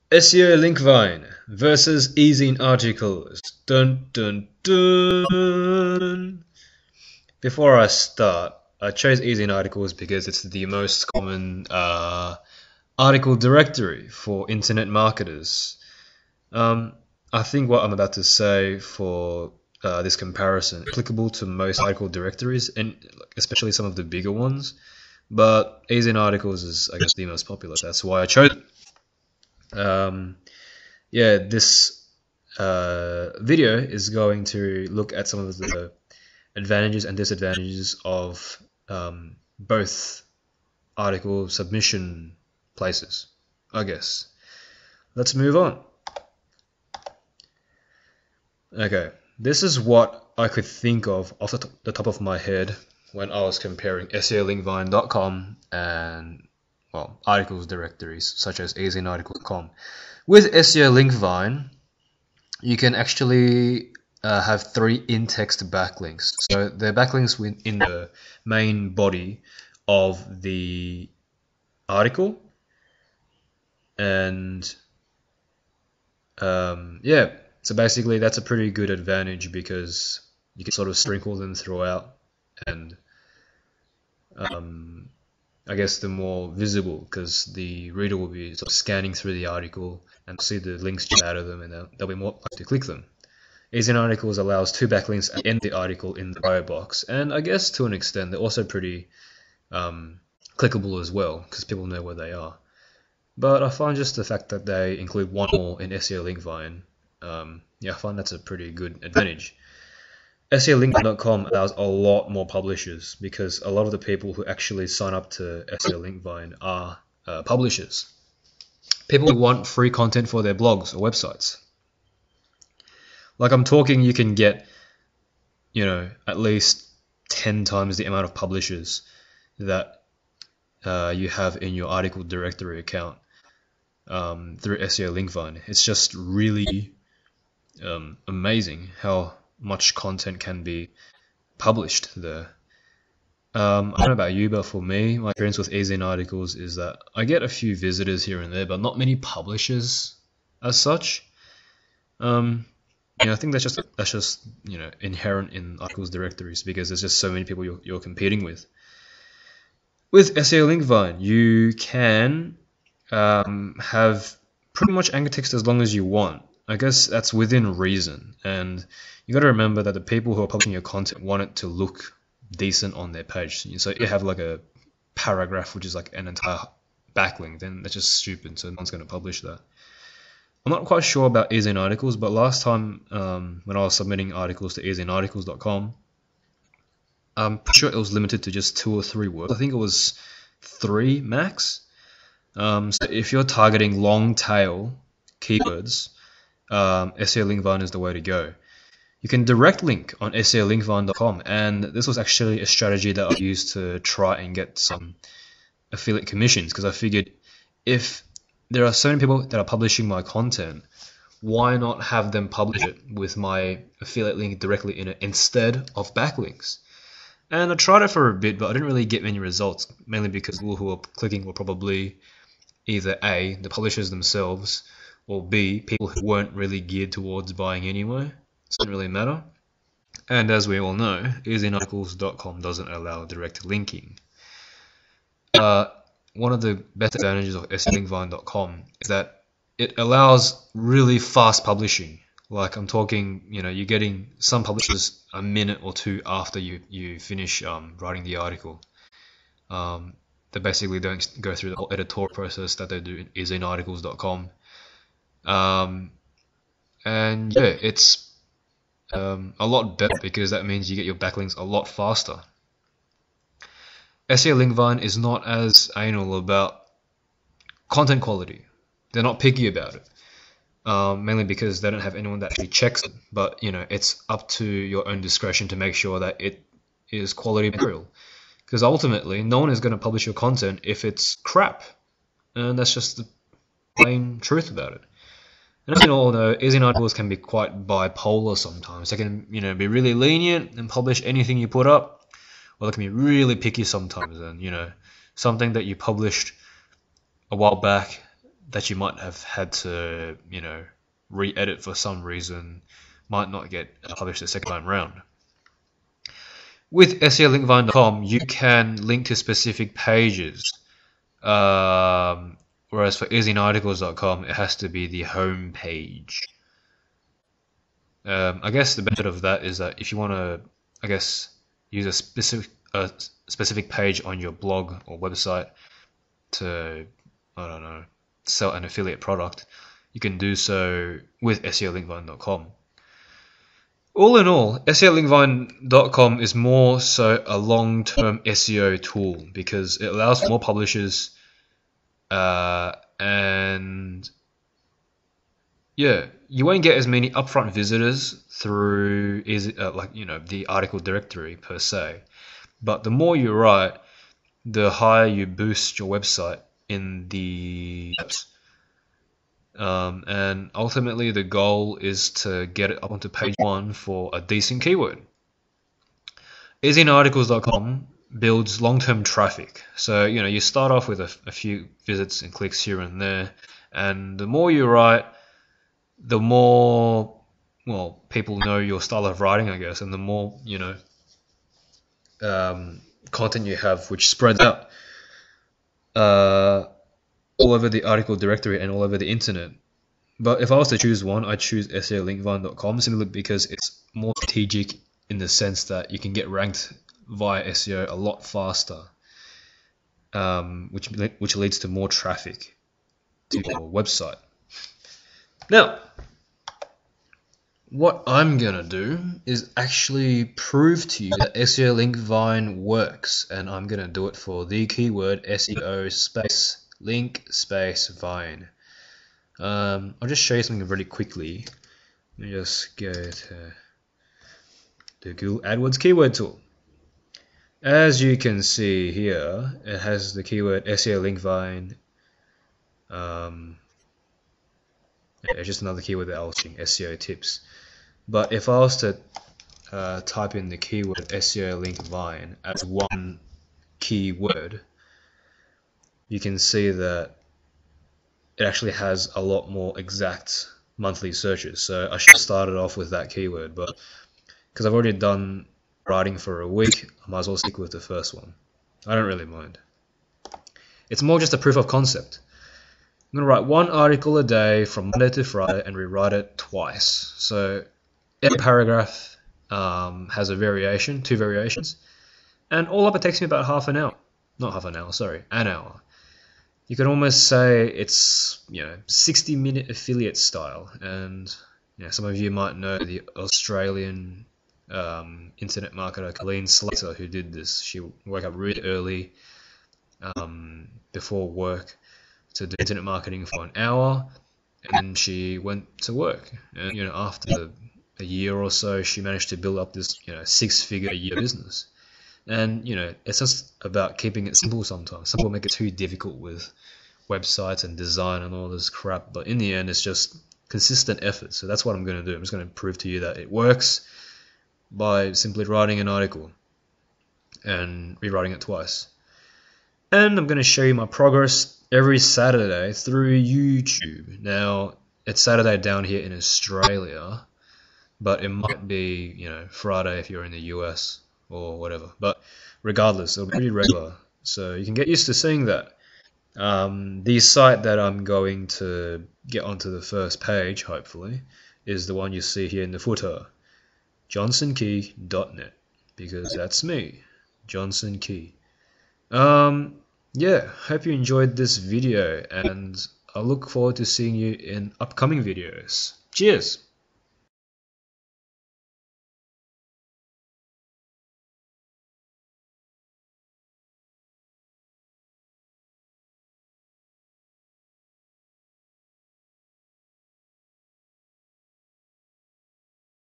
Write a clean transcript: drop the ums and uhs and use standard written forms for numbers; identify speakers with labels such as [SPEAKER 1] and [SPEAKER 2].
[SPEAKER 1] SEOLinkVine versus EzineArticles. Dun dun dun. Before I start, I chose EzineArticles because it's the most common article directory for internet marketers. I think what I'm about to say for this comparison is applicable to most article directories, and especially some of the bigger ones. But EzineArticles is, I guess, the most popular. That's why I chose it. Yeah, this video is going to look at some of the advantages and disadvantages of both article submission places, I guess. Let's move on. Okay, this is what I could think of off the top of my head when I was comparing SEOLinkVine.com and, well, articles directories such as EzineArticles.com. With SEOLinkVine, you can actually have 3 in-text backlinks. So they're backlinks in the main body of the article. And yeah, so basically that's a pretty good advantage because you can sort of sprinkle them throughout, and I guess they're more visible because the reader will be sort of scanning through the article and see the links jump out of them, and they'll be more likely to click them. EzineArticles allows 2 backlinks at the end of the article in the bio box, and I guess to an extent they're also pretty clickable as well because people know where they are. But I find just the fact that they include 1 more in SEOLinkVine, yeah, I find that's a pretty good advantage. SEOLinkVine.com allows a lot more publishers because a lot of the people who actually sign up to SEOLinkVine are publishers. People who want free content for their blogs or websites. Like I'm talking, you can get, at least 10 times the amount of publishers that you have in your article directory account through SEOLinkVine. It's just really amazing how much content can be published there. I don't know about you, but for me, my experience with EzineArticles is that I get a few visitors here and there, but not many publishers as such. I think that's just inherent in articles directories because there's just so many people you're competing with. With SEOLinkVine, you can have pretty much anchor text as long as you want. I guess that's within reason, and you got to remember that the people who are publishing your content want it to look decent on their page. So if you have like a paragraph which is like an entire backlink, then that's just stupid, so no one's going to publish that. I'm not quite sure about EzineArticles, but last time when I was submitting articles to EzineArticles.com, I'm pretty sure it was limited to just 2 or 3 words. I think it was 3 max. So if you're targeting long tail keywords, SEOLinkVine is the way to go. You can direct link on SEOLinkVine.com, and this was actually a strategy that I used to try and get some affiliate commissions because I figured if there are so many people that are publishing my content, why not have them publish it with my affiliate link directly in it instead of backlinks? And I tried it for a bit, but I didn't really get many results, mainly because people who were clicking were probably either A, the publishers themselves, or B, people who weren't really geared towards buying anyway. It didn't really matter. And as we all know, EzineArticles.com doesn't allow direct linking. One of the best advantages of SEOLinkVine.com is that it allows really fast publishing. Like I'm talking, you're getting some publishers a minute or 2 after you finish writing the article. They basically don't go through the whole editorial process that they do in EzineArticles.com. And yeah, it's a lot better because that means you get your backlinks a lot faster. SEOLinkVine is not as anal about content quality. They're not picky about it. Mainly because they don't have anyone that actually checks it. But it's up to your own discretion to make sure that it is quality material. Because ultimately, no one is going to publish your content if it's crap, and that's just the plain truth about it. And as you all know, EzineArticles can be quite bipolar sometimes. They can, be really lenient and publish anything you put up, or they can be really picky sometimes. And something that you published a while back that you might have had to, re-edit for some reason might not get published the second time round. With SEOLinkVine.com, you can link to specific pages, whereas for EzineArticles.com, it has to be the home page. I guess the benefit of that is that if you want to, use a specific page on your blog or website to, I don't know, sell an affiliate product, you can do so with SEOLinkVine.com. All in all, SEOLinkVine.com is more so a long-term SEO tool because it allows for more publishers, and yeah, you won't get as many upfront visitors through the article directory per se. But the more you write, the higher you boost your website in the and ultimately the goal is to get it up onto page 1 for a decent keyword. EzineArticles.com builds long-term traffic. So, you start off with a few visits and clicks here and there, and the more you write, the more, people know your style of writing, I guess, and the more, content you have, which spreads out all over the article directory and all over the internet. But if I was to choose one, I'd choose SEOLinkVine.com simply because it's more strategic in the sense that you can get ranked via SEO a lot faster, which leads to more traffic to your website. Now, what I'm gonna do is actually prove to you that SEOLinkVine works, and I'm gonna do it for the keyword SEO space link space vine. I'll just show you something really quickly. Let me just go to the Google AdWords keyword tool. As you can see here, it has the keyword SEOLinkVine. It's just another keyword that I was using, SEO tips. But if I was to type in the keyword SEOLinkVine as one keyword, you can see that it actually has a lot more exact monthly searches. So I should have started off with that keyword, but because I've already done writing for a week, I might as well stick with the first one. I don't really mind. It's more just a proof of concept. I'm going to write one article a day from Monday to Friday and rewrite it twice. So every paragraph has a variation, 2 variations, and all up it takes me about half an hour. Not half an hour, sorry, an hour. You can almost say it's 60-minute affiliate style, and some of you might know the Australian internet marketer Colleen Slater who did this. She woke up really early before work to do internet marketing for an hour, and she went to work. And after a year or so, she managed to build up this 6-figure a year business. And it's just about keeping it simple sometimes. Some people make it too difficult with websites and design and all this crap, but in the end it's just consistent effort. So that's what I'm going to do. I'm just going to prove to you that it works by simply writing an article and rewriting it twice. And I'm going to show you my progress every Saturday through YouTube. Now, it's Saturday down here in Australia, but it might be, Friday if you're in the US or whatever. But regardless, it'll be pretty regular. So you can get used to seeing that. The site that I'm going to get onto the first page, hopefully, is the one you see here in the footer, johnsonkey.net, because that's me, Johnson Key. Yeah, hope you enjoyed this video, and I look forward to seeing you in upcoming videos. Cheers!